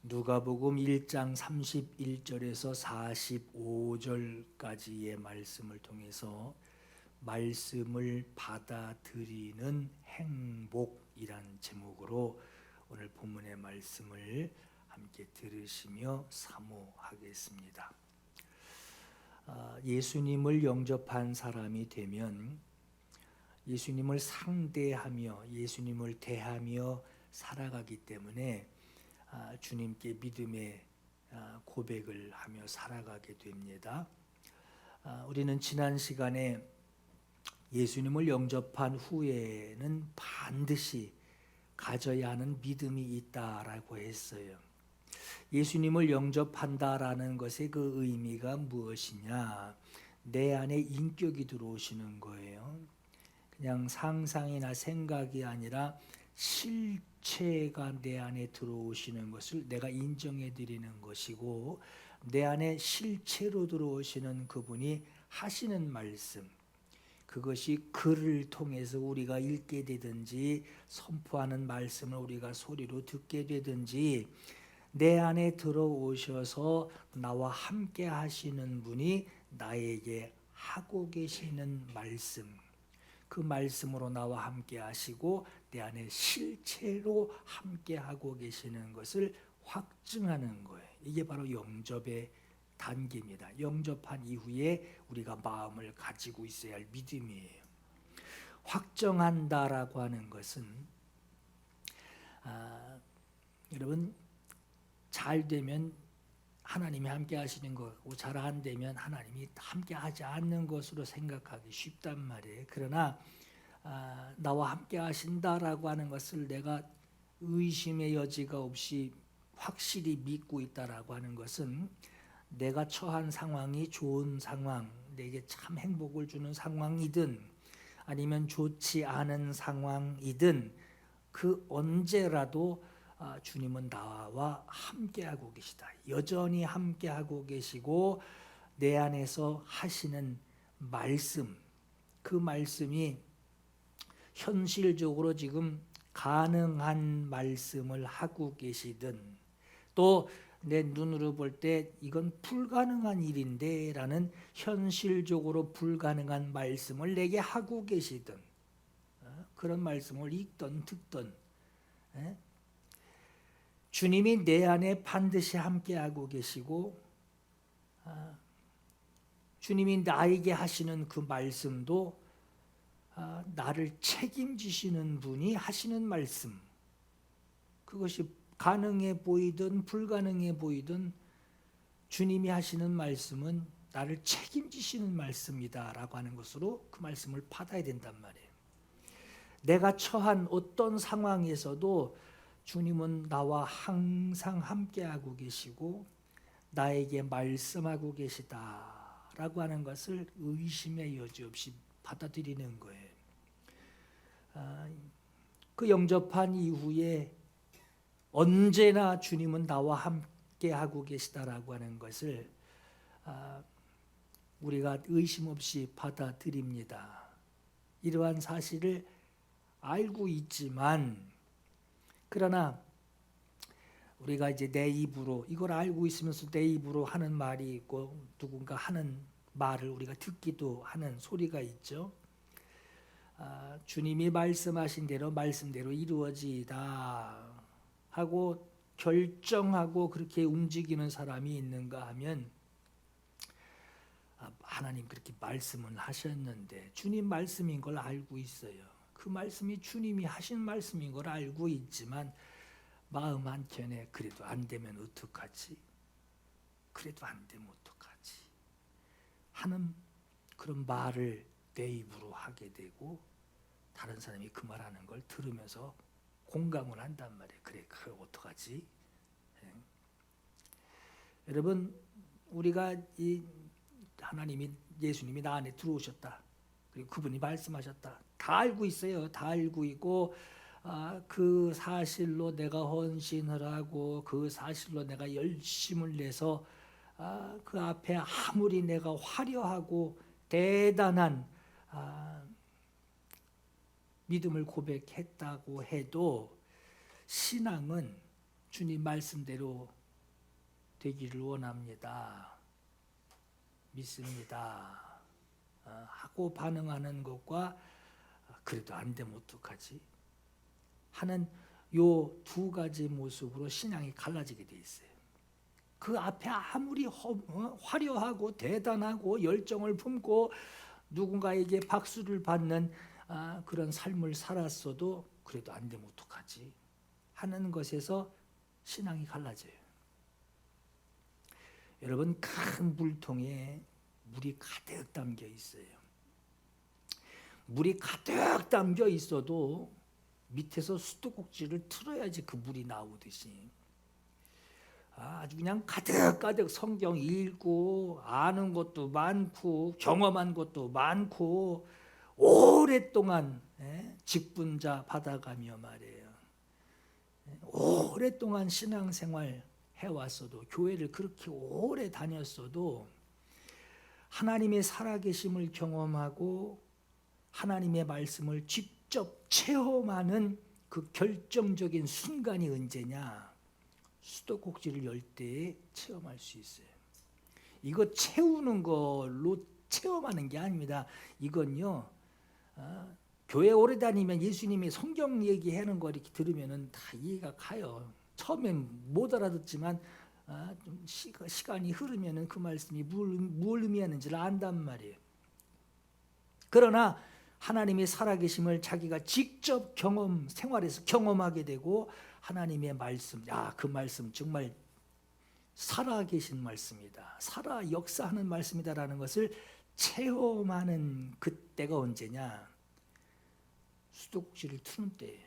누가복음 1장 31절에서 45절까지의 말씀을 통해서 말씀을 받아들이는 행복이란 제목으로 오늘 본문의 말씀을 함께 들으시며 사모하겠습니다. 예수님을 영접한 사람이 되면 예수님을 상대하며 예수님을 대하며 살아가기 때문에 주님께 믿음의 고백을 하며 살아가게 됩니다. 우리는 지난 시간에 예수님을 영접한 후에는 반드시 가져야 하는 믿음이 있다라고 했어요. 예수님을 영접한다라는 것의 그 의미가 무엇이냐? 내 안에 인격이 들어오시는 거예요. 그냥 상상이나 생각이 아니라 실체가 내 안에 들어오시는 것을 내가 인정해 드리는 것이고, 내 안에 실체로 들어오시는 그분이 하시는 말씀, 그것이 글을 통해서 우리가 읽게 되든지 선포하는 말씀을 우리가 소리로 듣게 되든지 내 안에 들어오셔서 나와 함께 하시는 분이 나에게 하고 계시는 말씀, 그 말씀으로 나와 함께 하시고 내 안에 실체로 함께 하고 계시는 것을 확증하는 거예요. 이게 바로 영접의 단계입니다. 영접한 이후에 우리가 마음을 가지고 있어야 할 믿음이에요. 확정한다라고 하는 것은 여러분, 잘 되면 하나님이 함께 하시는 거고 잘 안 되면 하나님이 함께 하지 않는 것으로 생각하기 쉽단 말이에요. 그러나 나와 함께 하신다라고 하는 것을 내가 의심의 여지가 없이 확실히 믿고 있다라고 하는 것은 내가 처한 상황이 좋은 상황, 내게 참 행복을 주는 상황이든 아니면 좋지 않은 상황이든 그 언제라도 주님은 나와 함께하고 계시다. 여전히 함께하고 계시고 내 안에서 하시는 말씀, 그 말씀이 현실적으로 지금 가능한 말씀을 하고 계시든 또 내 눈으로 볼 때 이건 불가능한 일인데 라는 현실적으로 불가능한 말씀을 내게 하고 계시든 그런 말씀을 읽든 듣든 주님이 내 안에 반드시 함께하고 계시고 주님이 나에게 하시는 그 말씀도 나를 책임지시는 분이 하시는 말씀, 그것이 가능해 보이든 불가능해 보이든 주님이 하시는 말씀은 나를 책임지시는 말씀이다라고 하는 것으로 그 말씀을 받아야 된단 말이에요. 내가 처한 어떤 상황에서도 주님은 나와 항상 함께하고 계시고 나에게 말씀하고 계시다라고 하는 것을 의심의 여지 없이 받아들이는 거예요. 그 영접한 이후에 언제나 주님은 나와 함께하고 계시다라고 하는 것을 우리가 의심 없이 받아들입니다. 이러한 사실을 알고 있지만 그러나 우리가 이제 내 입으로 이걸 알고 있으면서 내 입으로 하는 말이 있고 누군가 하는 말을 우리가 듣기도 하는 소리가 있죠. 주님이 말씀하신 대로 말씀대로 이루어지다 하고 결정하고 그렇게 움직이는 사람이 있는가 하면 하나님 그렇게 말씀을 하셨는데 주님 말씀인 걸 알고 있어요. 그 말씀이 주님이 하신 말씀인 걸 알고 있지만 마음 한켠에 그래도 안 되면 어떡하지? 그래도 안 되면 어떡하지? 하는 그런 말을 내 입으로 하게 되고 다른 사람이 그 말하는 걸 들으면서 공감을 한단 말이에요. 그래, 그거 어떡하지? 여러분, 우리가 이 하나님이 예수님이 나 안에 들어오셨다. 그리고 그분이 말씀하셨다. 다 알고 있어요. 다 알고 있고 그 사실로 내가 헌신을 하고 그 사실로 내가 열심을 내서 그 앞에 아무리 내가 화려하고 대단한 믿음을 고백했다고 해도 신앙은 주님 말씀대로 되기를 원합니다. 믿습니다. 하고 반응하는 것과 그래도 안 되면 어떡하지? 하는 요 두 가지 모습으로 신앙이 갈라지게 돼 있어요. 그 앞에 아무리 화려하고 대단하고 열정을 품고 누군가에게 박수를 받는 그런 삶을 살았어도 그래도 안 되면 어떡하지? 하는 것에서 신앙이 갈라져요. 여러분, 큰 물통에 물이 가득 담겨 있어요. 물이 가득 담겨 있어도 밑에서 수도꼭지를 틀어야지 그 물이 나오듯이 아주 그냥 가득가득 성경 읽고 아는 것도 많고 경험한 것도 많고 오랫동안 직분자 받아가며 말이에요. 오랫동안 신앙생활 해왔어도 교회를 그렇게 오래 다녔어도 하나님의 살아계심을 경험하고 하나님의 말씀을 직접 체험하는 그 결정적인 순간이 언제냐? 수도꼭지를 열 때에 체험할 수 있어요. 이거 채우는 걸로 체험하는 게 아닙니다. 이건요, 교회 오래 다니면 예수님이 성경 얘기하는 거 이렇게 들으면은 다 이해가 가요. 처음엔 못 알아듣지만 좀 시간이 흐르면은 그 말씀이 뭘 의미하는지를 안단 말이에요. 그러나 하나님의 살아계심을 자기가 직접 생활에서 경험하게 되고 하나님의 말씀, 그 말씀 정말 살아계신 말씀이다. 살아 역사하는 말씀이다라는 것을 체험하는 그때가 언제냐? 수도꼭지를 트는 때예요.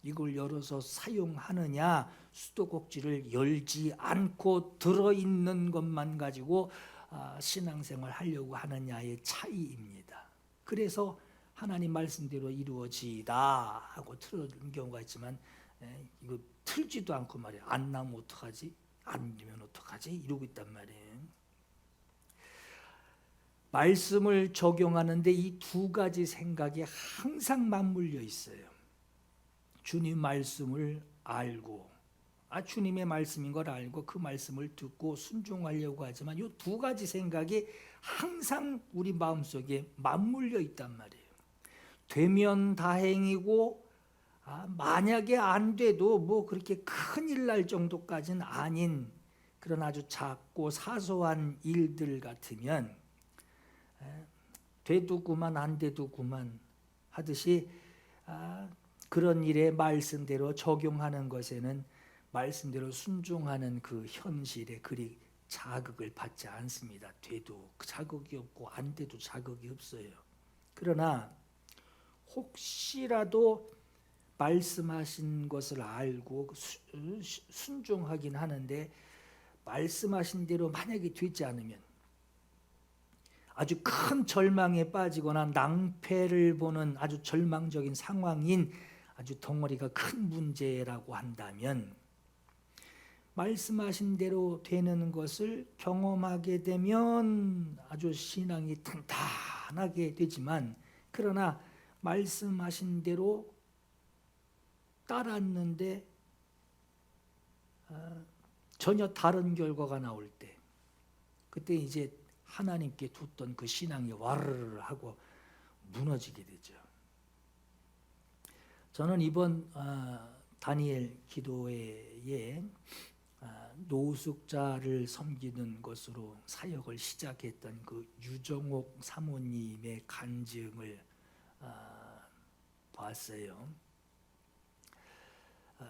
이걸 열어서 사용하느냐, 수도꼭지를 열지 않고 들어있는 것만 가지고 신앙생활 하려고 하느냐의 차이입니다. 그래서 하나님 말씀대로 이루어지다 하고 틀어준 경우가 있지만 이거 틀지도 않고 말이야. 안 나면 어떡하지? 안 되면 어떡하지? 이러고 있단 말이에요. 말씀을 적용하는데 이 두 가지 생각이 항상 맞물려 있어요. 주님 말씀을 알고 주님의 말씀인 걸 알고 그 말씀을 듣고 순종하려고 하지만 이 두 가지 생각이 항상 우리 마음속에 맞물려 있단 말이에요. 되면 다행이고 만약에 안 돼도 뭐 그렇게 큰일 날 정도까지는 아닌 그런 아주 작고 사소한 일들 같으면 돼도구만 안 돼도구만 하듯이 그런 일에 말씀대로 적용하는 것에는 말씀대로 순종하는 그 현실에 그리 자극을 받지 않습니다. 돼도 자극이 없고 안 돼도 자극이 없어요. 그러나 혹시라도 말씀하신 것을 알고 순종하긴 하는데 말씀하신 대로 만약에 되지 않으면 아주 큰 절망에 빠지거나 낭패를 보는 아주 절망적인 상황인 아주 덩어리가 큰 문제라고 한다면 말씀하신 대로 되는 것을 경험하게 되면 아주 신앙이 탄탄하게 되지만 그러나 말씀하신 대로 따랐는데 전혀 다른 결과가 나올 때 그때 이제 하나님께 뒀던 그 신앙이 와르르 하고 무너지게 되죠. 저는 이번 다니엘 기도회에 노숙자를 섬기는 것으로 사역을 시작했던 그 유정옥 사모님의 간증을 봤어요.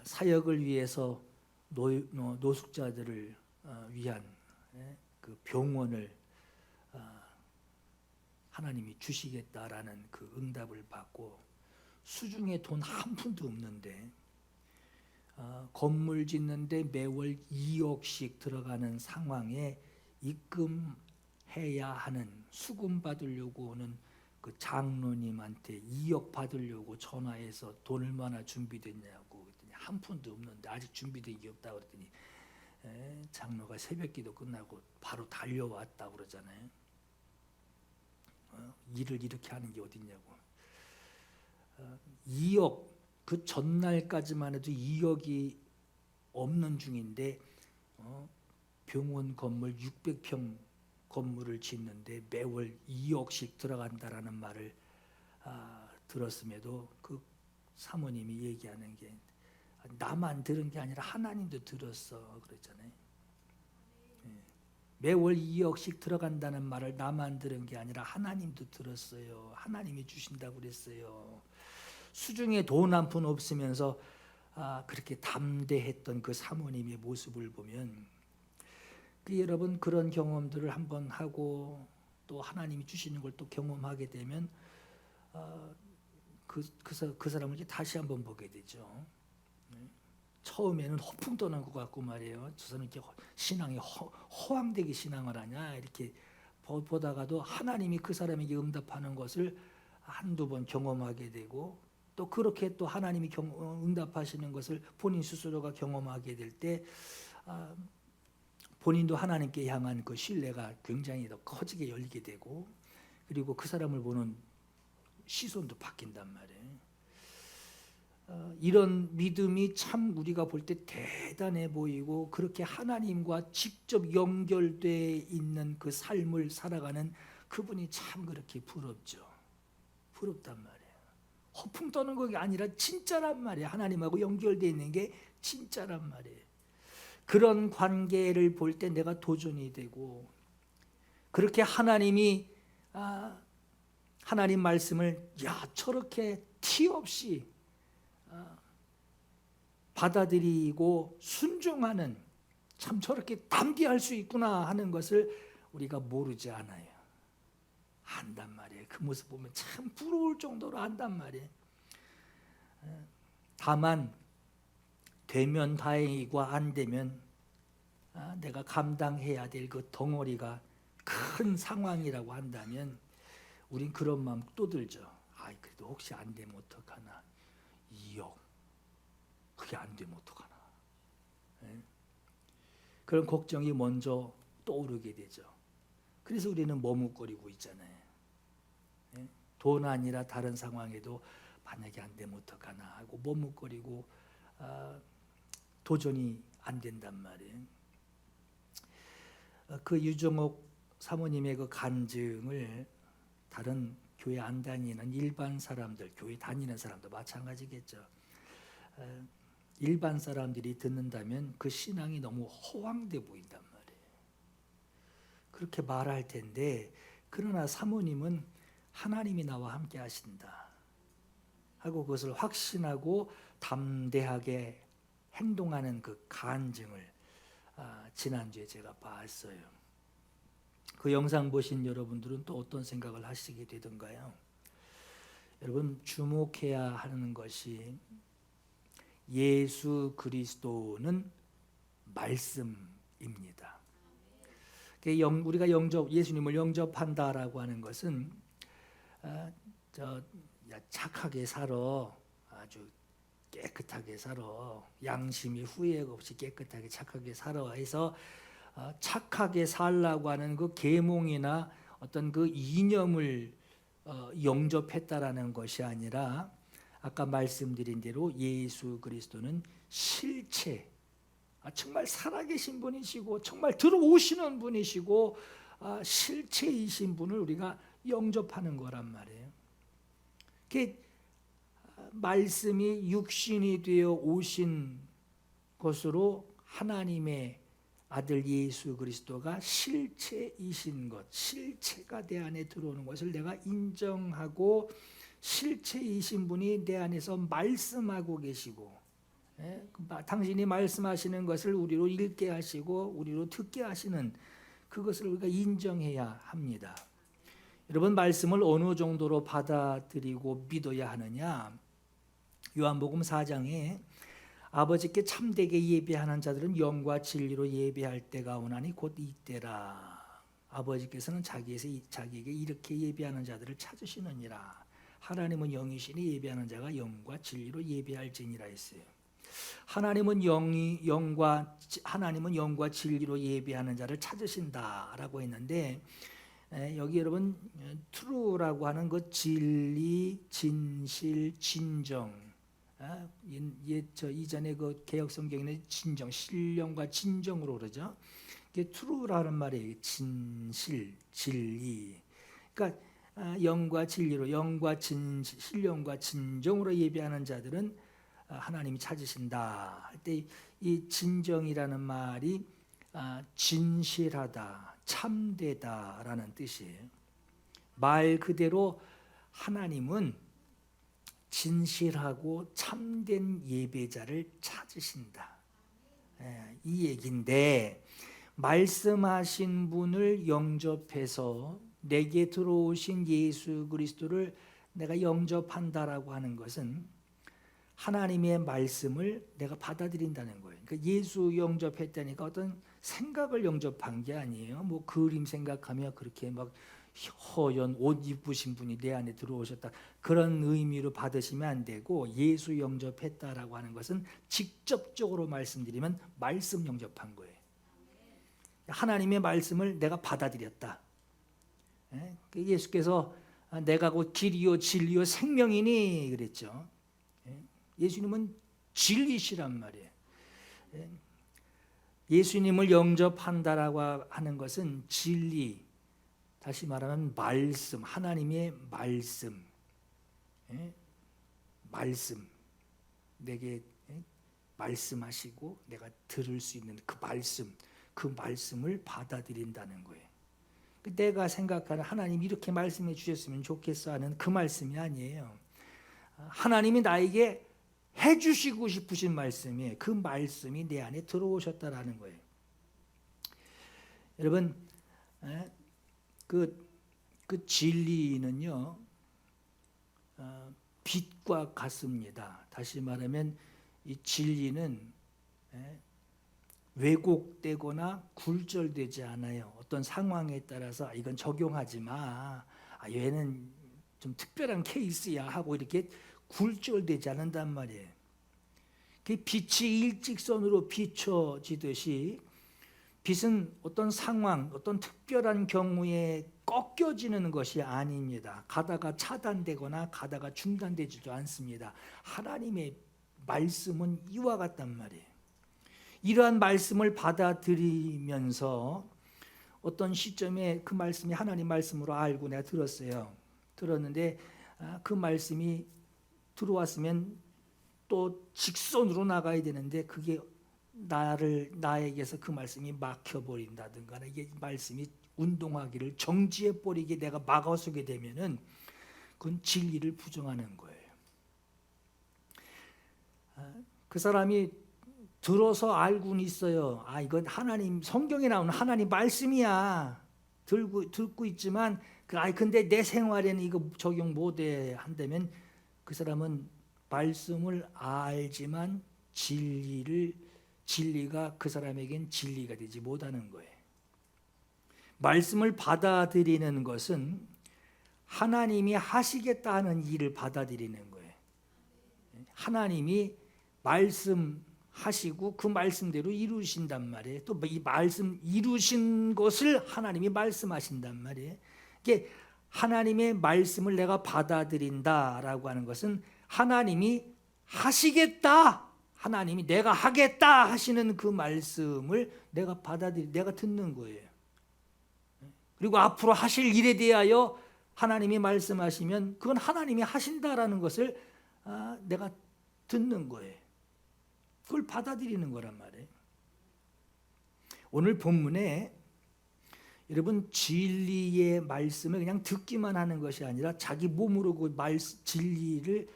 사역을 위해서 노숙자들을 위한 그 병원을 하나님이 주시겠다라는 그 응답을 받고 수중에 돈 한 푼도 없는데 건물 짓는데 매월 2억씩 들어가는 상황에 입금해야 하는 수금 받으려고 오는 그 장로님한테 2억 받으려고 전화해서 돈 얼마나 준비됐냐고 그랬더니 한 푼도 없는데 아직 준비된 게 없다고 그랬더니 장로가 새벽기도 끝나고 바로 달려왔다고 그러잖아요. 일을 이렇게 하는 게 어딨냐고. 2억 그 전날까지만 해도 2억이 없는 중인데 병원 건물 600평 건물을 짓는데 매월 2억씩 들어간다라는 말을 들었음에도 그 사모님이 얘기하는 게 나만 들은 게 아니라 하나님도 들었어 그랬잖아요. 매월 2억씩 들어간다는 말을 나만 들은 게 아니라 하나님도 들었어요. 하나님이 주신다고 그랬어요. 수중에 돈 한 푼 없으면서 그렇게 담대했던 그 사모님의 모습을 보면 여러분 그런 경험들을 한번 하고 또 하나님이 주시는 걸 또 경험하게 되면 그 사람을 이제 다시 한번 보게 되죠. 처음에는 허풍 떠는 것 같고 말이에요. 저 사람 이렇게 신앙이 허황되게 신앙을 하냐 이렇게 보다가도 하나님이 그 사람에게 응답하는 것을 한두 번 경험하게 되고 또 그렇게 또 하나님이 응답하시는 것을 본인 스스로가 경험하게 될 때 본인도 하나님께 향한 그 신뢰가 굉장히 더 커지게 열리게 되고 그리고 그 사람을 보는 시선도 바뀐단 말이에요. 이런 믿음이 참 우리가 볼 때 대단해 보이고 그렇게 하나님과 직접 연결되어 있는 그 삶을 살아가는 그분이 참 그렇게 부럽죠. 부럽단 말이에요. 허풍 떠는 것이 아니라 진짜란 말이에요. 하나님하고 연결되어 있는 게 진짜란 말이에요. 그런 관계를 볼 때 내가 도전이 되고 그렇게 하나님이 하나님 말씀을 저렇게 티 없이 받아들이고 순종하는 참 저렇게 담대할 수 있구나 하는 것을 우리가 모르지 않아요. 안단 말이에요. 그 모습 보면 참 부러울 정도로 안단 말이에요. 다만 되면 다행이고 안 되면 내가 감당해야 될 그 덩어리가 큰 상황이라고 한다면 우린 그런 마음 또 들죠. 그래도 혹시 안 되면 어떡하나. 2억 그게 안 되면 어떡하나. 그런 걱정이 먼저 떠오르게 되죠. 그래서 우리는 머뭇거리고 있잖아요. 돈 아니라 다른 상황에도 만약에 안 되면 어떡하나 하고 머뭇거리고 도전이 안 된단 말이에요. 그 유정옥 사모님의 그 간증을 다른 교회 안 다니는 일반 사람들, 교회 다니는 사람도 마찬가지겠죠. 일반 사람들이 듣는다면 그 신앙이 너무 허황돼 보인단 말이에요. 그렇게 말할 텐데 그러나 사모님은 하나님이 나와 함께 하신다 하고 그것을 확신하고 담대하게 행동하는 그 간증을 지난주에 제가 봤어요. 그 영상 보신 여러분들은 또 어떤 생각을 하시게 되던가요? 여러분 주목해야 하는 것이 예수 그리스도는 말씀입니다. 우리가 예수님을 영접한다라고 하는 것은 착하게 살아, 아주 깨끗하게 살아, 양심이 후회 없이 깨끗하게 착하게 살아 해서 착하게 살라고 하는 그 계몽이나 어떤 그 이념을 영접했다라는 것이 아니라 아까 말씀드린 대로 예수 그리스도는 실체, 정말 살아계신 분이시고 정말 들어오시는 분이시고 실체이신 분을 우리가 영접하는 거란 말이에요. 말씀이 육신이 되어 오신 것으로 하나님의 아들 예수 그리스도가 실체이신 것, 실체가 내 안에 들어오는 것을 내가 인정하고 실체이신 분이 내 안에서 말씀하고 계시고 당신이 말씀하시는 것을 우리로 읽게 하시고 우리로 듣게 하시는 그것을 우리가 인정해야 합니다. 여러분 말씀을 어느 정도로 받아들이고 믿어야 하느냐? 요한복음 4장에 아버지께 참되게 예배하는 자들은 영과 진리로 예배할 때가 오나니 곧 이때라. 아버지께서는 자기에게 이렇게 예배하는 자들을 찾으시느니라. 하나님은 영이시니 예배하는 자가 영과 진리로 예배할지니라 했어요. 하나님은 영과 진리로 예배하는 자를 찾으신다라고 했는데 여기 여러분 true라고 하는 그 진리, 진실, 진정 이전에 그 개혁 성경에는 진정, 신령과 진정으로 그러죠. 이게 true라는 말이에요. 진실, 진리. 그러니까 영과 진리로, 영과 신령과 진정으로 예배하는 자들은 하나님이 찾으신다 할 때 이 진정이라는 말이 진실하다, 참되다라는 뜻이에요. 말 그대로 하나님은 진실하고 참된 예배자를 찾으신다. 이 얘기인데, 말씀하신 분을 영접해서 내게 들어오신 예수 그리스도를 내가 영접한다라고 하는 것은 하나님의 말씀을 내가 받아들인다는 거예요. 그러니까 예수 영접했다니까 어떤 생각을 영접한 게 아니에요. 뭐 그림 생각하며 그렇게 막 허연 옷 입으신 분이 내 안에 들어오셨다, 그런 의미로 받으시면 안 되고, 예수 영접했다라고 하는 것은 직접적으로 말씀드리면 말씀 영접한 거예요. 하나님의 말씀을 내가 받아들였다. 예수께서 내가 곧 길이요 진리요 생명이니 그랬죠. 예수님은 진리시란 말이에요. 예수님을 영접한다라고 하는 것은 진리, 다시 말하면 말씀, 하나님의 말씀, 말씀, 내게 말씀하시고 내가 들을 수 있는 그 말씀을 받아들인다는 거예요. 내가 생각하는 하나님 이렇게 말씀해 주셨으면 좋겠어 하는 그 말씀이 아니에요. 하나님이 나에게 해주시고 싶으신 말씀이, 그 말씀이 내 안에 들어오셨다라는 거예요. 여러분, 그 진리는요, 빛과 같습니다. 다시 말하면 이 진리는 왜곡되거나 굴절되지 않아요. 어떤 상황에 따라서 이건 적용하지 마, 얘는 좀 특별한 케이스야 하고 이렇게 굴절되지 않는단 말이에요. 그 빛이 일직선으로 비춰지듯이 빛은 어떤 상황, 어떤 특별한 경우에 꺾여지는 것이 아닙니다. 가다가 차단되거나 가다가 중단되지도 않습니다. 하나님의 말씀은 이와 같단 말이에요. 이러한 말씀을 받아들이면서 어떤 시점에 그 말씀이 하나님 말씀으로 알고 내가 들었는데 그 말씀이 들어왔으면 또 직선으로 나가야 되는데 그게 나에게서 그 말씀이 막혀버린다든가, 이게 말씀이 운동하기를 정지해버리게 내가 막아서게 되면은 그건 진리를 부정하는 거예요. 그 사람이 들어서 알고는 있어요. 이건 하나님, 성경에 나오는 하나님 말씀이야. 듣고 있지만 근데 내 생활에는 이거 적용 못해 한다면 그 사람은 말씀을 알지만 진리가 그 사람에겐 진리가 되지 못하는 거예요. 말씀을 받아들이는 것은 하나님이 하시겠다 하는 일을 받아들이는 거예요. 하나님이 말씀하시고 그 말씀대로 이루신단 말이에요. 또 이 말씀 이루신 것을 하나님이 말씀하신단 말이에요. 이게 하나님의 말씀을 내가 받아들인다라고 하는 것은 하나님이 하시겠다, 하나님이 내가 하겠다 하시는 그 말씀을 내가 내가 듣는 거예요. 그리고 앞으로 하실 일에 대하여 하나님이 말씀하시면 그건 하나님이 하신다라는 것을 내가 듣는 거예요. 그걸 받아들이는 거란 말이에요. 오늘 본문에 여러분, 진리의 말씀을 그냥 듣기만 하는 것이 아니라 자기 몸으로 그 진리를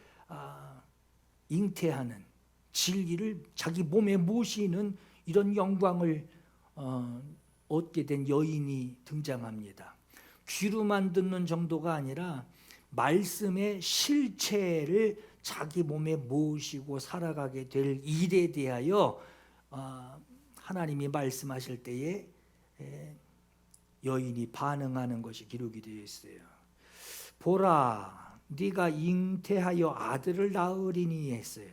잉태하는, 진리를 자기 몸에 모시는 이런 영광을 얻게 된 여인이 등장합니다. 귀로만 듣는 정도가 아니라 말씀의 실체를 자기 몸에 모시고 살아가게 될 일에 대하여 하나님이 말씀하실 때에 여인이 반응하는 것이 기록이 되어 있어요. 보라, 네가 잉태하여 아들을 낳으리니 했어요.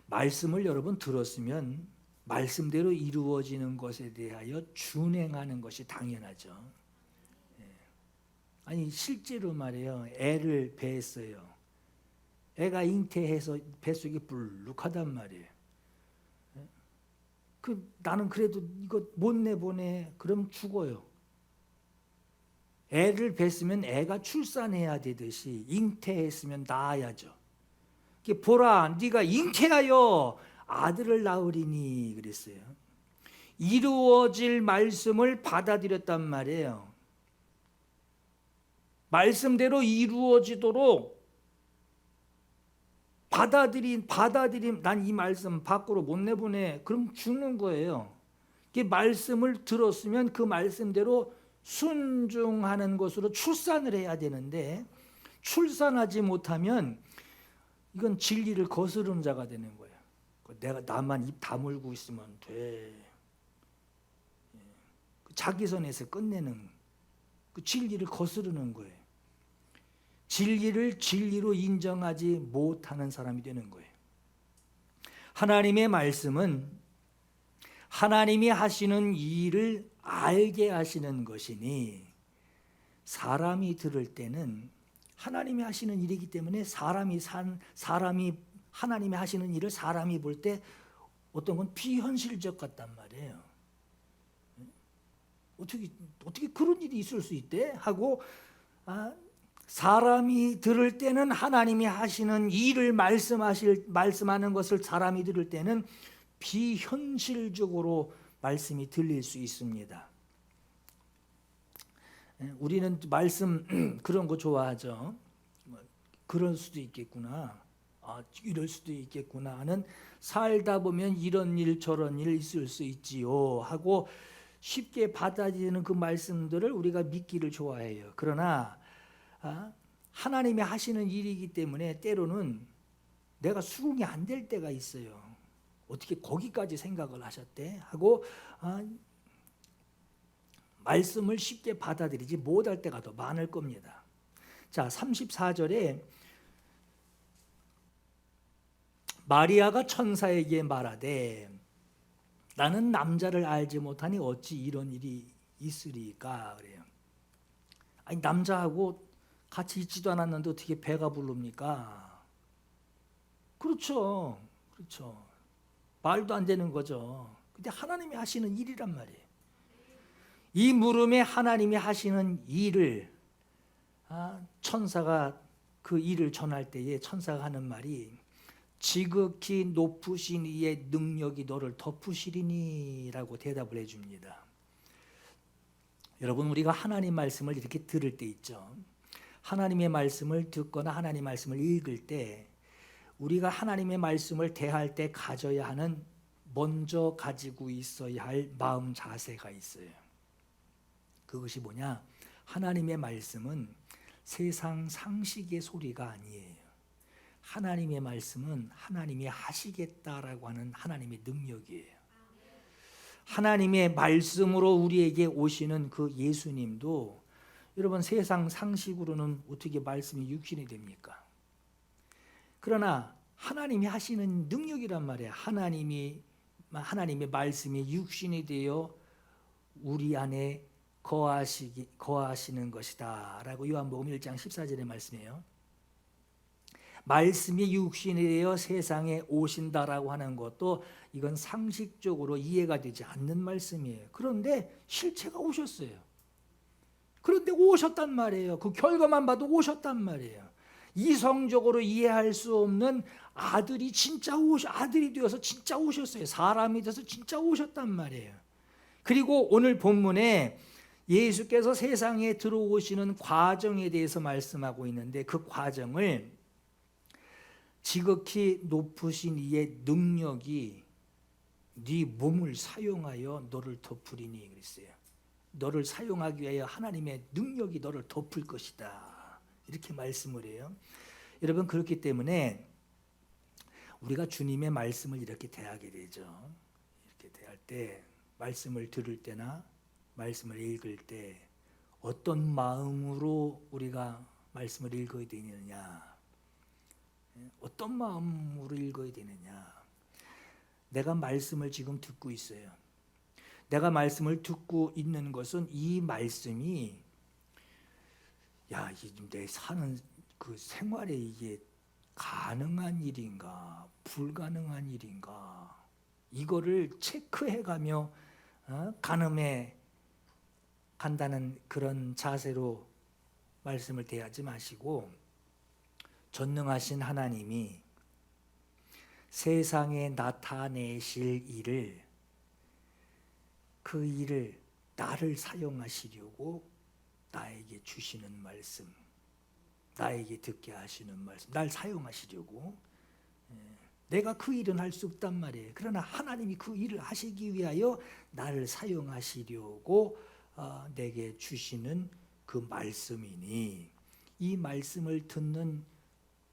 말씀을 여러분 들었으면 말씀대로 이루어지는 것에 대하여 준행하는 것이 당연하죠. 아니 실제로 말이에요, 애를 뱄어요. 애가 잉태해서 뱃속이 불룩하단 말이에요. 나는 그래도 이거 못 내보내. 그럼 죽어요. 애를 뱄으면 애가 출산해야 되듯이 잉태했으면 낳아야죠. 보라, 네가 잉태하여 아들을 낳으리니 그랬어요. 이루어질 말씀을 받아들였단 말이에요. 말씀대로 이루어지도록 받아들임, 난 이 말씀 밖으로 못 내보내. 그럼 죽는 거예요. 말씀을 들었으면 그 말씀대로 순종하는 것으로 출산을 해야 되는데, 출산하지 못하면 이건 진리를 거스르는 자가 되는 거예요. 내가 나만 입 다물고 있으면 돼. 자기 선에서 끝내는 그 진리를 거스르는 거예요. 진리를 진리로 인정하지 못하는 사람이 되는 거예요. 하나님의 말씀은 하나님이 하시는 일을 알게 하시는 것이니, 사람이 들을 때는 하나님이 하시는 일이기 때문에 사람이 하나님이 하시는 일을 사람이 볼 때 어떤 건 비현실적 같단 말이에요. 어떻게 그런 일이 있을 수 있대? 하고 사람이 들을 때는 하나님이 하시는 일을 말씀하는 것을 사람이 들을 때는 비현실적으로 말씀이 들릴 수 있습니다. 우리는 말씀 그런 거 좋아하죠. 그럴 수도 있겠구나. 이럴 수도 있겠구나 하는, 살다 보면 이런 일 저런 일 있을 수 있지요 하고 쉽게 받아들이는 그 말씀들을 우리가 믿기를 좋아해요. 그러나 하나님이 하시는 일이기 때문에 때로는 내가 수긍이 안 될 때가 있어요. 어떻게 거기까지 생각을 하셨대? 하고 말씀을 쉽게 받아들이지 못할 때가 더 많을 겁니다. 자, 34절에 마리아가 천사에게 말하되 나는 남자를 알지 못하니 어찌 이런 일이 있으리까 그래요. 아니, 남자하고 같이 있지도 않았는데 어떻게 배가 부릅니까? 그렇죠. 말도 안 되는 거죠. 근데 하나님이 하시는 일이란 말이에요. 이 물음에 하나님이 하시는 일을 천사가 그 일을 전할 때에 천사가 하는 말이 지극히 높으신 이의 능력이 너를 덮으시리니 라고 대답을 해줍니다. 여러분, 우리가 하나님 말씀을 이렇게 들을 때 있죠. 하나님의 말씀을 듣거나 하나님 말씀을 읽을 때 우리가 하나님의 말씀을 대할 때 가져야 하는, 먼저 가지고 있어야 할 마음 자세가 있어요. 그것이 뭐냐? 하나님의 말씀은 세상 상식의 소리가 아니에요. 하나님의 말씀은 하나님이 하시겠다라고 하는 하나님의 능력이에요. 하나님의 말씀으로 우리에게 오시는 그 예수님도 여러분 세상 상식으로는 어떻게 말씀이 육신이 됩니까? 그러나 하나님이 하시는 능력이란 말이에요. 하나님의 말씀이 육신이 되어 우리 안에 거하시는 것이다 라고 요한복음 1장 14절의 말씀이에요. 말씀이 육신이 되어 세상에 오신다라고 하는 것도 이건 상식적으로 이해가 되지 않는 말씀이에요. 그런데 실체가 오셨어요. 그런데 오셨단 말이에요. 그 결과만 봐도 오셨단 말이에요. 이성적으로 이해할 수 없는 아들이 아들이 되어서 진짜 오셨어요. 사람이 돼서 진짜 오셨단 말이에요. 그리고 오늘 본문에 예수께서 세상에 들어오시는 과정에 대해서 말씀하고 있는데, 그 과정을 지극히 높으신 이의 능력이 네 몸을 사용하여 너를 덮으리니 그랬어요. 너를 사용하기 위하여 하나님의 능력이 너를 덮을 것이다, 이렇게 말씀을 해요. 여러분, 그렇기 때문에 우리가 주님의 말씀을 이렇게 대하게 되죠. 이렇게 대할 때, 말씀을 들을 때나 말씀을 읽을 때 어떤 마음으로 우리가 말씀을 읽어야 되느냐, 어떤 마음으로 읽어야 되느냐. 내가 말씀을 지금 듣고 있어요. 내가 말씀을 듣고 있는 것은 이 말씀이 내 사는 그 생활에 이게 가능한 일인가 불가능한 일인가 이거를 체크해가며 간음해 간다는 그런 자세로 말씀을 대하지 마시고, 전능하신 하나님이 세상에 나타내실 일을, 그 일을 나를 사용하시려고 나에게 주시는 말씀, 나에게 듣게 하시는 말씀, 날 사용하시려고. 내가 그 일은 할 수 없단 말이에요. 그러나 하나님이 그 일을 하시기 위하여 나를 사용하시려고 내게 주시는 그 말씀이니, 이 말씀을 듣는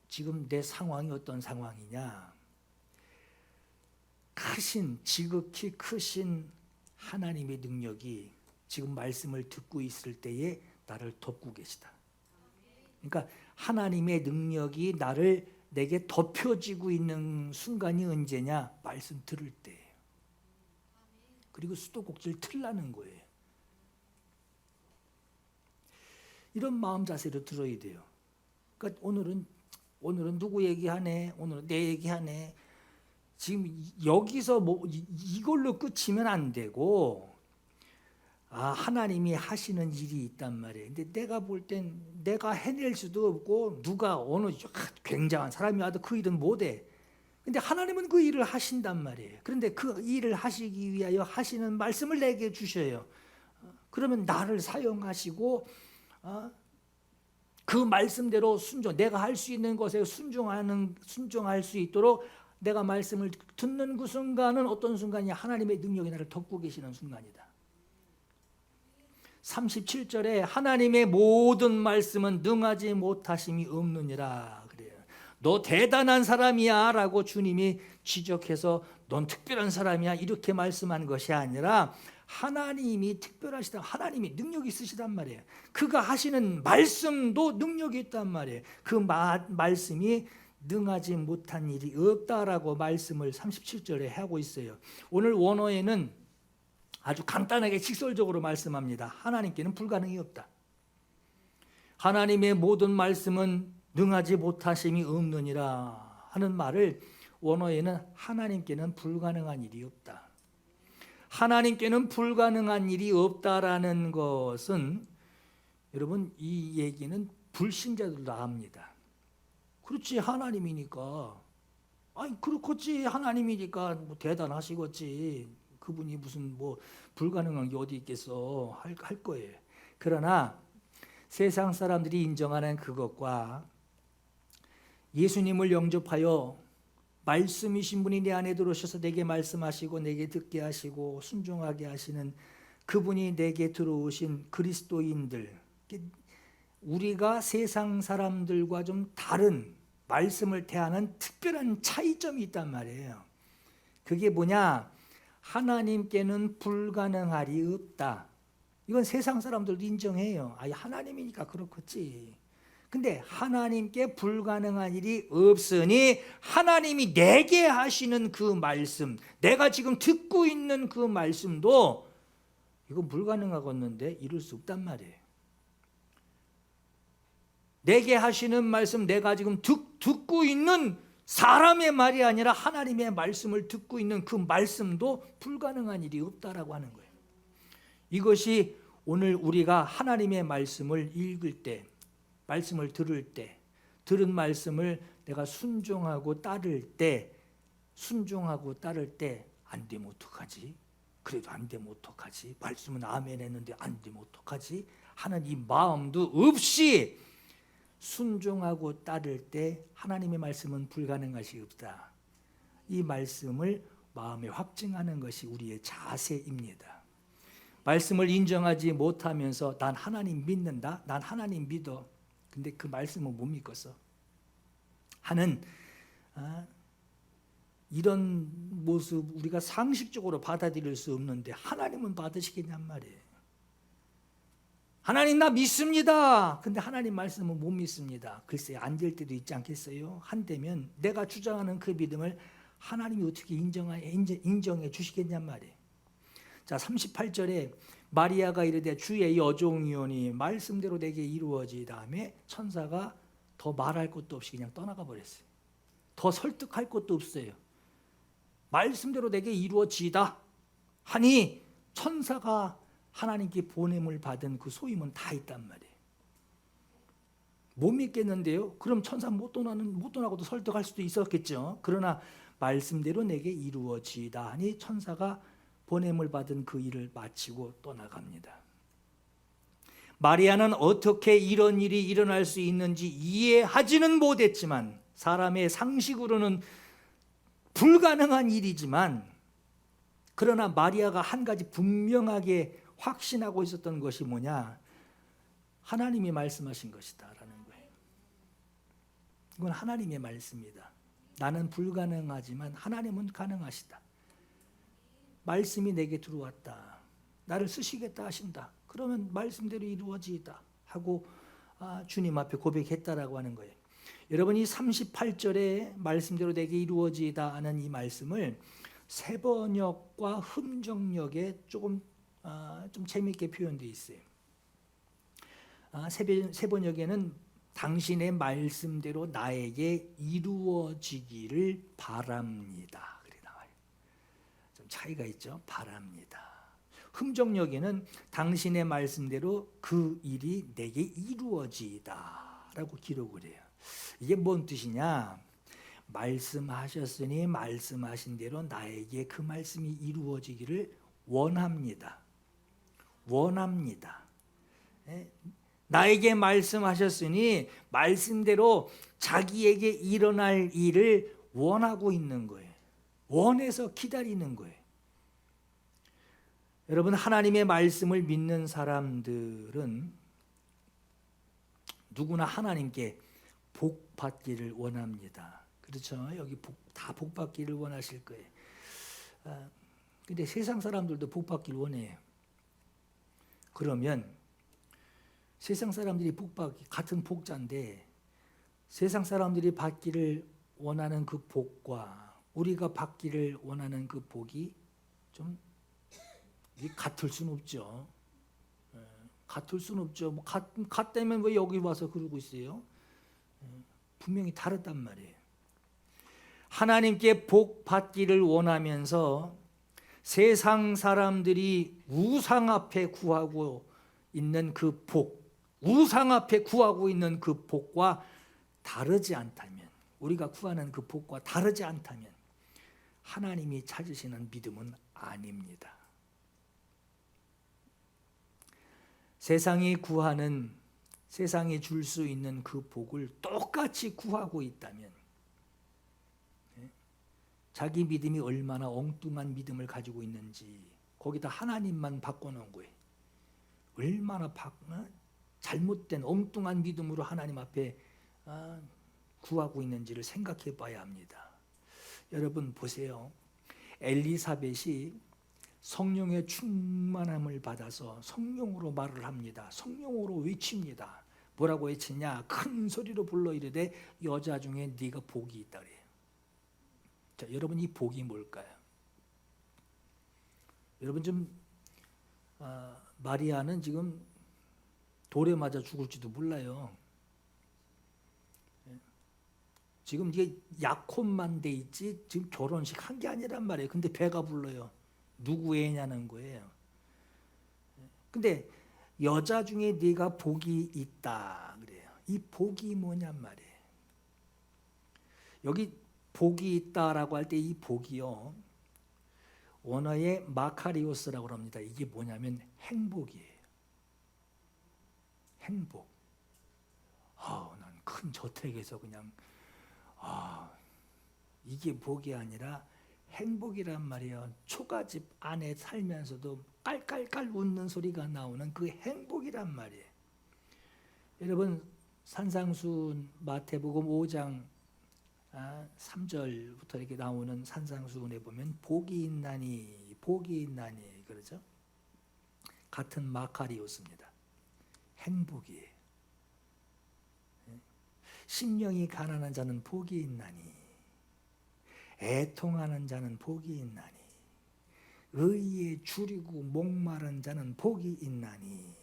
지금 내 상황이 어떤 상황이냐? 지극히 크신 하나님의 능력이 지금 말씀을 듣고 있을 때에 나를 돕고 계시다. 그러니까 하나님의 능력이 내게 덮여지고 있는 순간이 언제냐? 말씀 들을 때예요. 그리고 수도꼭지를 틀라는 거예요. 이런 마음 자세로 들어야 돼요. 그러니까 오늘은 누구 얘기하네, 오늘은 내 얘기하네. 지금 여기서 이걸로 끝이면 안 되고, 하나님이 하시는 일이 있단 말이에요. 근데 내가 볼 땐 내가 해낼 수도 없고, 누가 어느 굉장한 사람이 와도 그 일은 못해. 근데 하나님은 그 일을 하신단 말이에요. 그런데 그 일을 하시기 위하여 하시는 말씀을 내게 주셔요. 그러면 나를 사용하시고 그 말씀대로 내가 할 수 있는 것에 순종할 수 있도록, 내가 말씀을 듣는 그 순간은 어떤 순간이냐? 하나님의 능력이 나를 덮고 계시는 순간이다. 37절에 하나님의 모든 말씀은 능하지 못하심이 없느니라 그래요. 너 대단한 사람이야 라고 주님이 지적해서 넌 특별한 사람이야 이렇게 말씀한 것이 아니라, 하나님이 특별하시다, 하나님이 능력이 있으시단 말이에요. 그가 하시는 말씀도 능력이 있단 말이에요. 그 말씀이 능하지 못한 일이 없다라고 말씀을 37절에 하고 있어요. 오늘 원어에는 아주 간단하게 직설적으로 말씀합니다. 하나님께는 불가능이 없다. 하나님의 모든 말씀은 능하지 못하심이 없느니라 하는 말을, 원어에는 하나님께는 불가능한 일이 없다. 하나님께는 불가능한 일이 없다라는 것은, 여러분, 이 얘기는 불신자들도 압니다. 그렇지, 하나님이니까. 그렇겠지, 하나님이니까 뭐 대단하시겠지. 그분이 무슨 불가능한 게 어디 있겠어 할 거예요. 그러나 세상 사람들이 인정하는 그것과 예수님을 영접하여 말씀이신 분이 내 안에 들어오셔서 내게 말씀하시고 내게 듣게 하시고 순종하게 하시는 그분이 내게 들어오신 그리스도인들, 우리가 세상 사람들과 좀 다른 말씀을 대하는 특별한 차이점이 있단 말이에요. 그게 뭐냐? 하나님께는 불가능할이 없다. 이건 세상 사람들도 인정해요. 하나님이니까 그렇겠지. 근데 하나님께 불가능한 일이 없으니, 하나님이 내게 하시는 그 말씀, 내가 지금 듣고 있는 그 말씀도 이건 불가능하겠는데 이룰 수 없단 말이에요. 내게 하시는 말씀, 내가 지금 듣고 있는 사람의 말이 아니라 하나님의 말씀을 듣고 있는 그 말씀도 불가능한 일이 없다라고 하는 거예요. 이것이 오늘 우리가 하나님의 말씀을 읽을 때, 말씀을 들을 때, 들은 말씀을 내가 순종하고 따를 때 안 되면 어떡하지? 그래도 안 되면 어떡하지? 말씀은 아멘 했는데 안 되면 어떡하지? 하는 이 마음도 없이 순종하고 따를 때 하나님의 말씀은 불가능한 것이 없다. 이 말씀을 마음에 확증하는 것이 우리의 자세입니다. 말씀을 인정하지 못하면서 난 하나님 믿는다, 난 하나님 믿어, 근데 그 말씀은 못 믿겠어 하는 이런 모습, 우리가 상식적으로 받아들일 수 없는데 하나님은 받으시겠냔 말이에요. 하나님 나 믿습니다. 근데 하나님 말씀은 못 믿습니다. 글쎄 안 될 때도 있지 않겠어요? 한다면 내가 주장하는 그 믿음을 하나님이 어떻게 인정해 주시겠냔 말이에요. 자, 38절에 마리아가 이르되 주의 여종이오니 말씀대로 내게 이루어지다음에 천사가 더 말할 것도 없이 그냥 떠나가 버렸어요. 더 설득할 것도 없어요. 말씀대로 내게 이루어지이다 하니 천사가 하나님께 보냄을 받은 그 소임은 다 있단 말이에요. 못 믿겠는데요? 그럼 천사 못 떠나고도 설득할 수도 있었겠죠. 그러나 말씀대로 내게 이루어지이다 하니 천사가 보냄을 받은 그 일을 마치고 떠나갑니다. 마리아는 어떻게 이런 일이 일어날 수 있는지 이해하지는 못했지만, 사람의 상식으로는 불가능한 일이지만, 그러나 마리아가 한 가지 분명하게 확신하고 있었던 것이 뭐냐? 하나님이 말씀하신 것이다 라는 거예요. 이건 하나님의 말씀이다. 나는 불가능하지만 하나님은 가능하시다. 말씀이 내게 들어왔다. 나를 쓰시겠다 하신다. 그러면 말씀대로 이루어지이다 하고 주님 앞에 고백했다라고 하는 거예요. 여러분이 38절에 말씀대로 내게 이루어지이다 하는 이 말씀을 세번역과 흠정역에 조금 좀 재미있게 표현되어 있어요. 세번역에는 당신의 말씀대로 나에게 이루어지기를 바랍니다. 그래 나와요. 좀 차이가 있죠. 바랍니다. 흠정역에는 당신의 말씀대로 그 일이 내게 이루어지이다 라고 기록을 해요. 이게 뭔 뜻이냐? 말씀하셨으니 말씀하신 대로 나에게 그 말씀이 이루어지기를 원합니다. 원합니다. 나에게 말씀하셨으니 말씀대로 자기에게 일어날 일을 원하고 있는 거예요. 원해서 기다리는 거예요. 여러분, 하나님의 말씀을 믿는 사람들은 누구나 하나님께 복 받기를 원합니다. 그렇죠? 여기 다 복 받기를 원하실 거예요. 근데 세상 사람들도 복 받기를 원해요. 그러면 세상 사람들이 같은 복자인데 세상 사람들이 받기를 원하는 그 복과 우리가 받기를 원하는 그 복이 좀 같을 수는 없죠. 같을 수는 없죠. 뭐 같다면 왜 여기 와서 그러고 있어요? 분명히 다르단 말이에요. 하나님께 복 받기를 원하면서 세상 사람들이 우상 앞에 구하고 있는 그 복, 우상 앞에 구하고 있는 그 복과 다르지 않다면, 우리가 구하는 그 복과 다르지 않다면 하나님이 찾으시는 믿음은 아닙니다. 세상이 구하는, 세상이 줄 수 있는 그 복을 똑같이 구하고 있다면 자기 믿음이 얼마나 엉뚱한 믿음을 가지고 있는지, 거기다 하나님만 바꿔놓은 거예요. 얼마나 잘못된 엉뚱한 믿음으로 하나님 앞에 구하고 있는지를 생각해 봐야 합니다. 여러분 보세요. 엘리사벳이 성령의 충만함을 받아서 성령으로 말을 합니다. 성령으로 외칩니다. 뭐라고 외치냐? 큰 소리로 불러 이르되 여자 중에 네가 복이 있다 그래요. 자, 여러분 이 복이 뭘까요? 여러분 좀 마리아는 지금 돌에 맞아 죽을지도 몰라요. 지금 이게 약혼만 돼 있지 지금 결혼식 한 게 아니란 말이에요. 근데 배가 불러요. 누구 애냐는 거예요. 근데 여자 중에 네가 복이 있다 그래요. 이 복이 뭐냔 말이에요. 여기 복이 있다라고 할 때 이 복이요, 원어의 마카리오스라고 합니다. 이게 뭐냐면 행복이에요. 행복. 난 큰 저택에서 그냥 이게 복이 아니라 행복이란 말이에요. 초가집 안에 살면서도 깔깔깔 웃는 소리가 나오는 그 행복이란 말이에요. 여러분 산상수훈 마태복음 5장 3절부터 이렇게 나오는 산상수훈에 보면 복이 있나니 복이 있나니 그러죠. 같은 마카리오스입니다. 행복이에요. 심령이 가난한 자는 복이 있나니 애통하는 자는 복이 있나니 의에 줄이고 목마른 자는 복이 있나니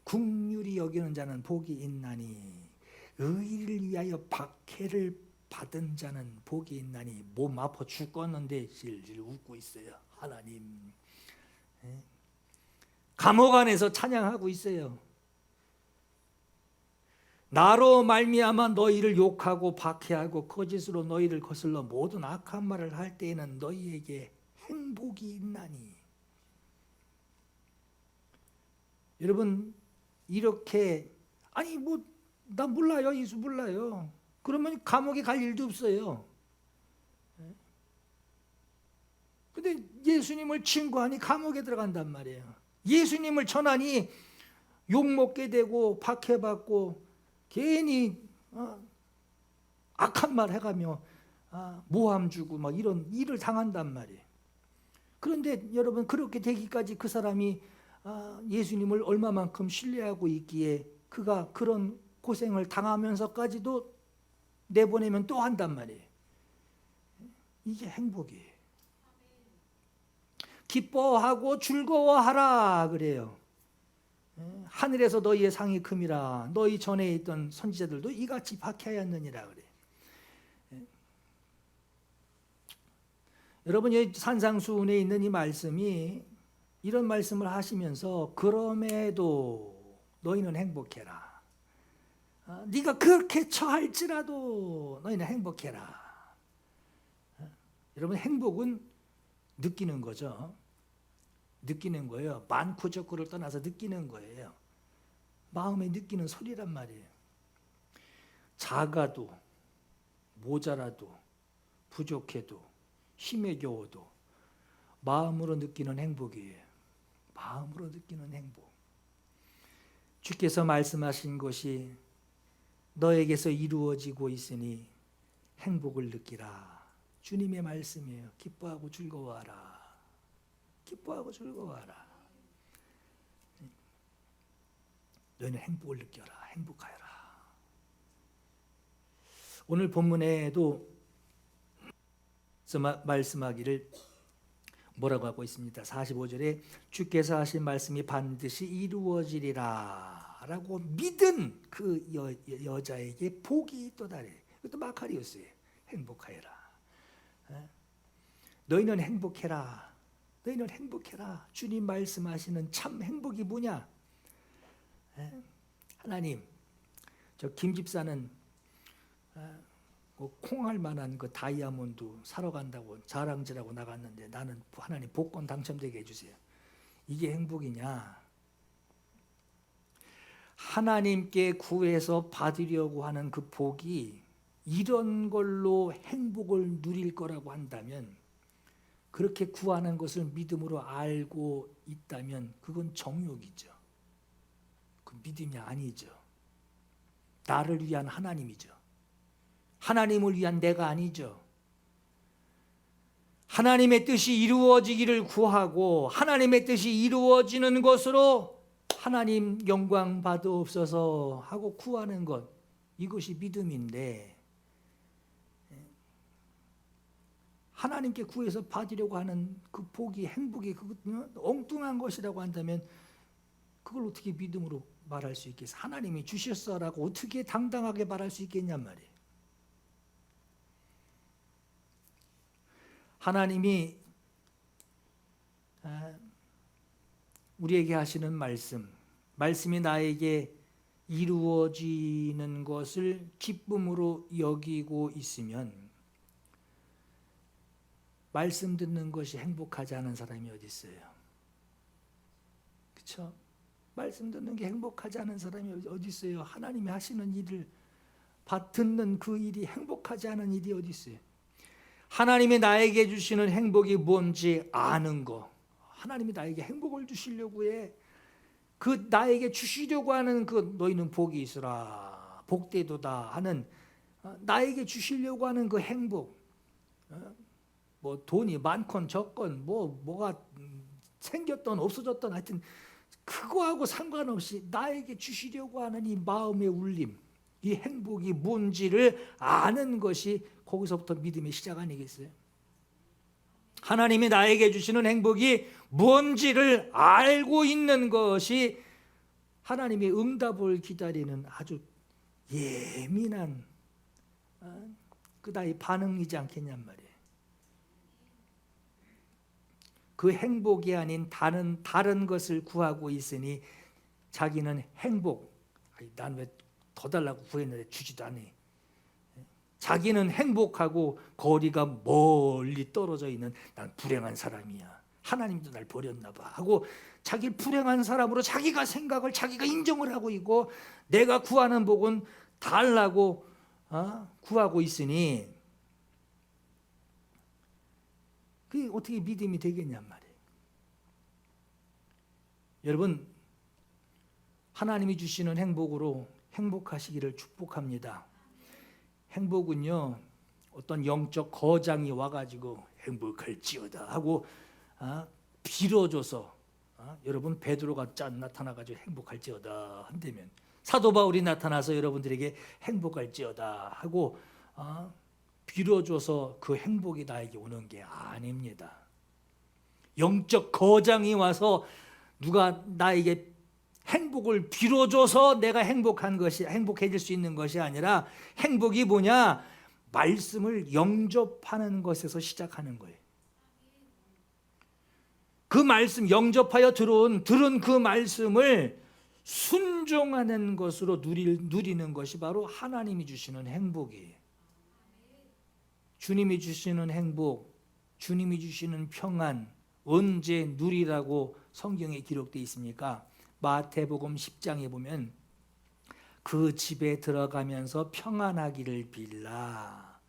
긍휼히 여기는 자는 복이 있나니 의를 위하여 박해를 받은 자는 복이 있나니. 몸 아파 죽겠는데 질질 웃고 있어요. 하나님. 감옥 안에서 찬양하고 있어요. 나로 말미암아 너희를 욕하고 박해하고 거짓으로 너희를 거슬러 모든 악한 말을 할 때에는 너희에게 행복이 있나니. 여러분, 이렇게 아니 뭐 나 몰라요. 예수 몰라요. 그러면 감옥에 갈 일도 없어요. 근데 예수님을 친구하니 감옥에 들어간단 말이에요. 예수님을 전하니 욕먹게 되고 박해받고 괜히 악한 말 해가며 모함 주고 막 이런 일을 당한단 말이에요. 그런데 여러분, 그렇게 되기까지 그 사람이 예수님을 얼마만큼 신뢰하고 있기에 그가 그런 고생을 당하면서까지도 내보내면 또 한단 말이에요. 이게 행복이에요. 기뻐하고 즐거워하라 그래요. 하늘에서 너희의 상이 큼이라. 너희 전에 있던 선지자들도 이같이 박해하였느니라 그래요. 여러분, 이 산상수훈에 있는 이 말씀이 이런 말씀을 하시면서 그럼에도 너희는 행복해라. 네가 그렇게 처할지라도 너희는 행복해라. 여러분, 행복은 느끼는 거죠. 느끼는 거예요. 많고 적고를 떠나서 느끼는 거예요. 마음에 느끼는 소리란 말이에요. 작아도 모자라도 부족해도 힘에 겨워도 마음으로 느끼는 행복이에요. 마음으로 느끼는 행복. 주께서 말씀하신 것이 너에게서 이루어지고 있으니 행복을 느끼라. 주님의 말씀이에요. 기뻐하고 즐거워하라. 기뻐하고 즐거워하라. 너희는 행복을 느껴라. 행복하여라. 오늘 본문에도 말씀하기를 뭐라고 하고 있습니다. 45절에 주께서 하신 말씀이 반드시 이루어지리라 라고 믿은 그 여자에게 복이 있도다. 이것도 마카리오스예요. 행복하여라. 너희는 행복해라. 너희는 행복해라. 주님 말씀하시는 참 행복이 뭐냐? 하나님, 저 김 집사는 콩할 만한 그 다이아몬드 사러 간다고 자랑질하고 나갔는데 나는 하나님 복권 당첨되게 해주세요. 이게 행복이냐? 하나님께 구해서 받으려고 하는 그 복이 이런 걸로 행복을 누릴 거라고 한다면, 그렇게 구하는 것을 믿음으로 알고 있다면 그건 정욕이죠. 그 믿음이 아니죠. 나를 위한 하나님이죠. 하나님을 위한 내가 아니죠. 하나님의 뜻이 이루어지기를 구하고 하나님의 뜻이 이루어지는 것으로 하나님 영광 받으옵소서 하고 구하는 것, 이것이 믿음인데, 하나님께 구해서 받으려고 하는 그 복이, 행복이 엉뚱한 것이라고 한다면 그걸 어떻게 믿음으로 말할 수 있겠어? 하나님이 주셨어라고 어떻게 당당하게 말할 수 있겠냔 말이에요. 하나님이 우리에게 하시는 말씀이 나에게 이루어지는 것을 기쁨으로 여기고 있으면, 말씀 듣는 것이 행복하지 않은 사람이 어디 있어요? 그렇죠? 말씀 듣는 게 행복하지 않은 사람이 어디 있어요? 하나님이 하시는 일을 듣는 그 일이 행복하지 않은 일이 어디 있어요? 하나님이 나에게 주시는 행복이 뭔지 아는 거, 하나님이 나에게 행복을 주시려고 해. 그 나에게 주시려고 하는 그 너희는 복이 있으라, 복되도다 하는, 나에게 주시려고 하는 그 행복, 뭐 돈이 많건 적건 뭐가 생겼던 없어졌던 하여튼 그거하고 상관없이 나에게 주시려고 하는 이 마음의 울림, 이 행복이 뭔지를 아는 것이 거기서부터 믿음의 시작 아니겠어요? 하나님이 나에게 주시는 행복이 뭔지를 알고 있는 것이 하나님의 응답을 기다리는 아주 예민한 그다이 반응이지 않겠냔 말이에요. 그 행복이 아닌 다른 것을 구하고 있으니 자기는 행복, 난 왜 더 달라고 구했는데 주지도 않니? 자기는 행복하고 거리가 멀리 떨어져 있는 난 불행한 사람이야. 하나님도 날 버렸나 봐 하고 자기를 불행한 사람으로 자기가 생각을 자기가 인정을 하고 있고 내가 구하는 복은 달라고 구하고 있으니 그게 어떻게 믿음이 되겠냔 말이에요. 여러분, 하나님이 주시는 행복으로 행복하시기를 축복합니다. 행복은요, 어떤 영적 거장이 와가지고 행복할지어다 하고 빌어줘서 여러분 베드로가 나타나가지고 행복할지어다 한다면, 사도 바울이 나타나서 여러분들에게 행복할지어다 하고 빌어줘서 그 행복이 나에게 오는 게 아닙니다. 영적 거장이 와서 누가 나에게 행복을 빌어줘서 내가 행복해질 수 있는 것이 아니라, 행복이 뭐냐? 말씀을 영접하는 것에서 시작하는 거예요. 그 말씀, 영접하여 들은 그 말씀을 순종하는 것으로 누리는 것이 바로 하나님이 주시는 행복이에요. 주님이 주시는 행복, 주님이 주시는 평안, 언제 누리라고 성경에 기록되어 있습니까? 마태복음 10장에 보면 그 집에 들어가면서 평안하기를 빌라,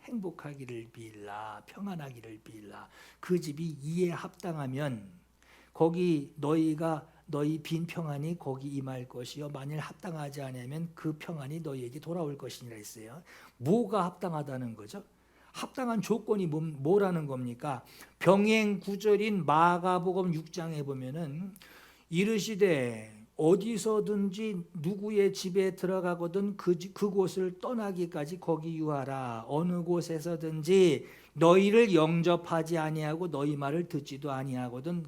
행복하기를 빌라, 평안하기를 빌라. 그 집이 이에 합당하면 거기 너희 빈 평안이 거기 임할 것이요, 만일 합당하지 않으면 그 평안이 너희에게 돌아올 것이니라 했어요. 뭐가 합당하다는 거죠? 합당한 조건이 뭐라는 겁니까? 병행 구절인 마가복음 6장에 보면은 이르시되 어디서든지 누구의 집에 들어가거든 그곳을 떠나기까지 거기 유하라. 어느 곳에서든지 너희를 영접하지 아니하고 너희 말을 듣지도 아니하거든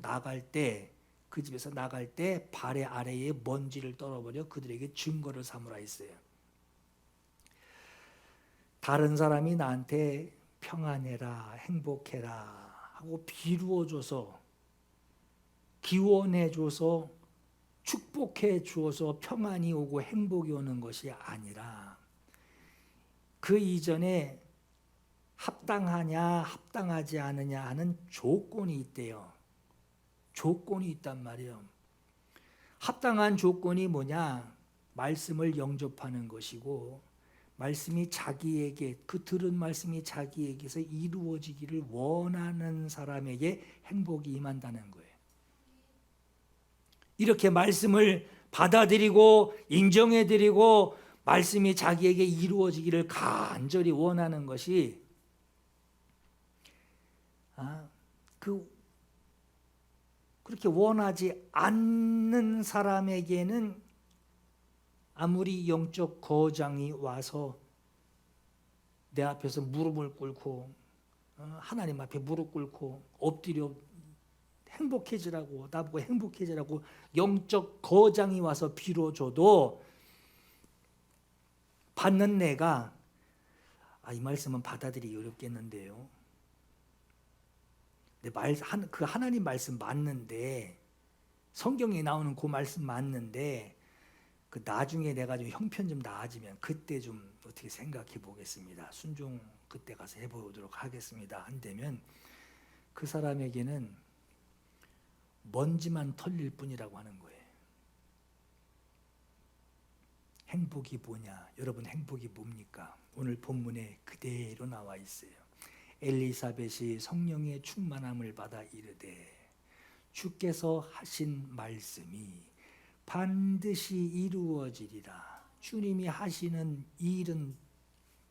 그 집에서 나갈 때 발의 아래에 먼지를 떨어버려 그들에게 증거를 삼으라 했어요. 다른 사람이 나한테 평안해라, 행복해라 하고 비루어줘서, 기원해줘서, 축복해 주어서 평안이 오고 행복이 오는 것이 아니라, 그 이전에 합당하냐 합당하지 않느냐 하는 조건이 있대요. 조건이 있단 말이에요. 합당한 조건이 뭐냐? 말씀을 영접하는 것이고, 말씀이 자기에게, 그 들은 말씀이 자기에게서 이루어지기를 원하는 사람에게 행복이 임한다는 거예요. 이렇게 말씀을 받아들이고 인정해드리고 말씀이 자기에게 이루어지기를 간절히 원하는 것이 그렇게 원하지 않는 사람에게는 아무리 영적 거장이 와서 내 앞에서 무릎을 꿇고 하나님 앞에 무릎 꿇고 엎드려 행복해지라고, 나보고 행복해지라고 영적 거장이 와서 빌어줘도 받는 내가 이 말씀은 받아들이기 어렵겠는데요. 그 하나님 말씀 맞는데, 성경에 나오는 그 말씀 맞는데, 그 나중에 내가 좀 형편 좀 나아지면 그때 좀 어떻게 생각해 보겠습니다. 순종 그때 가서 해보도록 하겠습니다. 한다면 그 사람에게는 먼지만 털릴 뿐이라고 하는 거예요. 행복이 뭐냐? 여러분, 행복이 뭡니까? 오늘 본문에 그대로 나와 있어요. 엘리사벳이 성령의 충만함을 받아 이르되 주께서 하신 말씀이 반드시 이루어지리라. 주님이 하시는 일은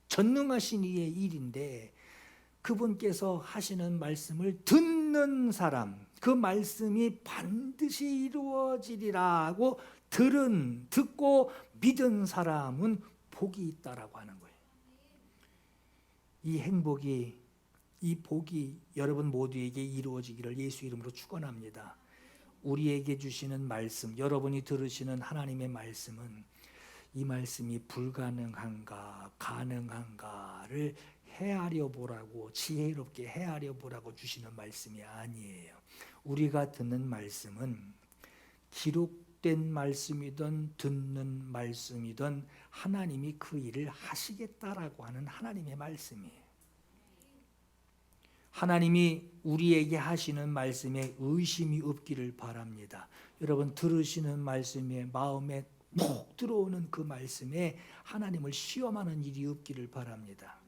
전능하신 이의 일인데, 그분께서 하시는 말씀을 듣는 사람, 그 말씀이 반드시 이루어지리라 하고 듣고 믿은 사람은 복이 있다라고 하는 거예요. 이 행복이, 이 복이 여러분 모두에게 이루어지기를 예수 이름으로 축원합니다. 우리에게 주시는 말씀, 여러분이 들으시는 하나님의 말씀은 이 말씀이 불가능한가 가능한가를 헤아려 보라고, 지혜롭게 헤아려 보라고 주시는 말씀이 아니에요. 우리가 듣는 말씀은 기록된 말씀이든 듣는 말씀이든 하나님이 그 일을 하시겠다라고 하는 하나님의 말씀이에요. 하나님이 우리에게 하시는 말씀에 의심이 없기를 바랍니다. 여러분, 들으시는 말씀에 마음에 푹 들어오는 그 말씀에 하나님을 시험하는 일이 없기를 바랍니다.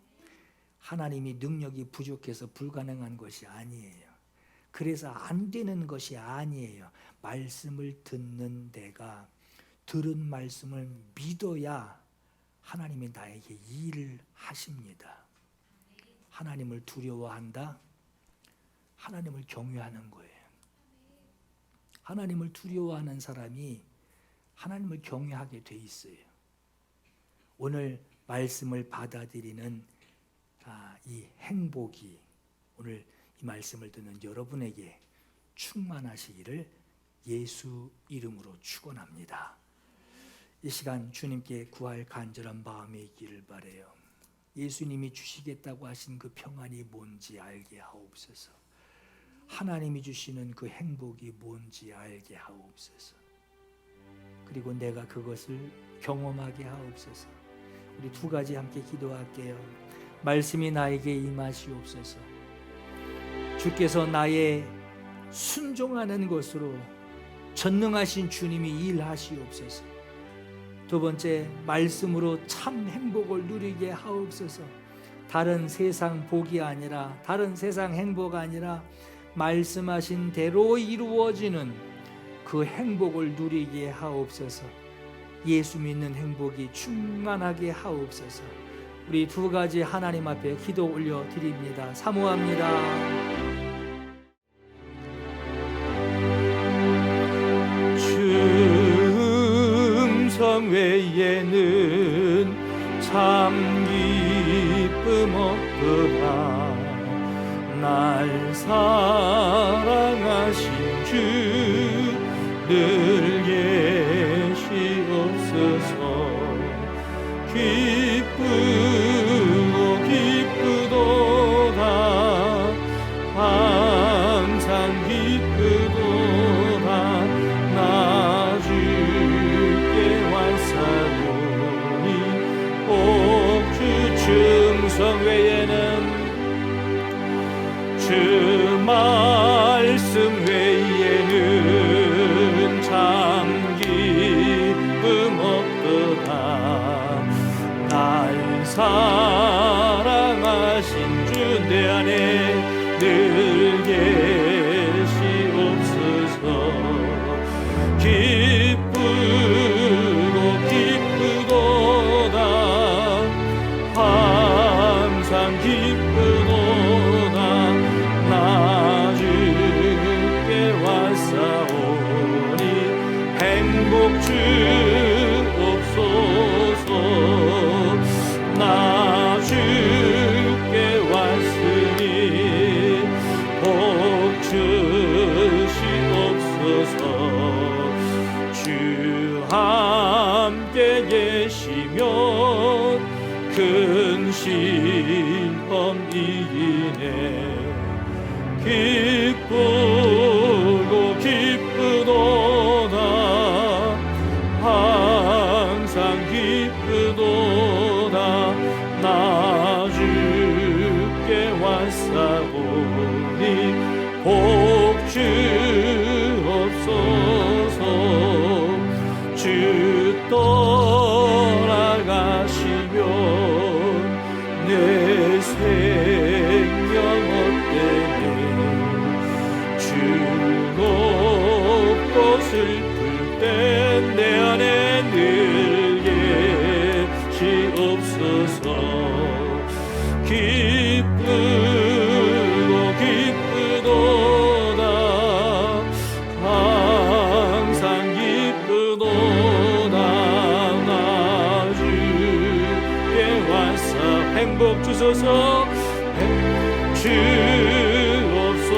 하나님이 능력이 부족해서 불가능한 것이 아니에요. 그래서 안 되는 것이 아니에요. 말씀을 듣는 내가 들은 말씀을 믿어야 하나님이 나에게 일을 하십니다. 하나님을 두려워한다? 하나님을 경외하는 거예요. 하나님을 두려워하는 사람이 하나님을 경외하게 돼 있어요. 오늘 말씀을 받아들이는 이 행복이 오늘 이 말씀을 듣는 여러분에게 충만하시기를 예수 이름으로 축원합니다. 이 시간 주님께 구할 간절한 마음이 있기를 바라요. 예수님이 주시겠다고 하신 그 평안이 뭔지 알게 하옵소서. 하나님이 주시는 그 행복이 뭔지 알게 하옵소서. 그리고 내가 그것을 경험하게 하옵소서. 우리 두 가지 함께 기도할게요. 말씀이 나에게 임하시옵소서. 주께서 나의 순종하는 것으로 전능하신 주님이 일하시옵소서. 두 번째, 말씀으로 참 행복을 누리게 하옵소서. 다른 세상 복이 아니라, 다른 세상 행복 아니라 말씀하신 대로 이루어지는 그 행복을 누리게 하옵소서. 예수 믿는 행복이 충만하게 하옵소서. 우리 두 가지 하나님 앞에 기도 올려드립니다. 사모합니다. 음성 외에는 참 기쁨 없도다. 날 사랑하신 주 늘 계시옵소서. 기쁘고 기쁘도다. 항상 기쁘도다. 나 주께 왔사오니 옥주 증성 외에는 주 말씀 외에는 참 기쁨 없도다. 날 사랑하신 주 내 안에 늘 계시옵소서. 기쁘고 기쁘도다. 항상 기쁘도다. 나 주께 왔사오니 행복 주옵소서. 나 주께 왔으니 복 주시옵소서. 주 함께 계시면 큰 시험이기네. 기쁘고 기쁘도다. 항상 기쁘도다. 나 주께 왔사오니 복 주옵소서. 주 떠나가시면 내 생명 헛되네. 주 없고 슬플 때 내 안에 늘 계시옵소서. 기쁘고 기쁘도다. 항상 기쁘도다. 나 주께 왔사 행복 주소서. 주옵소서.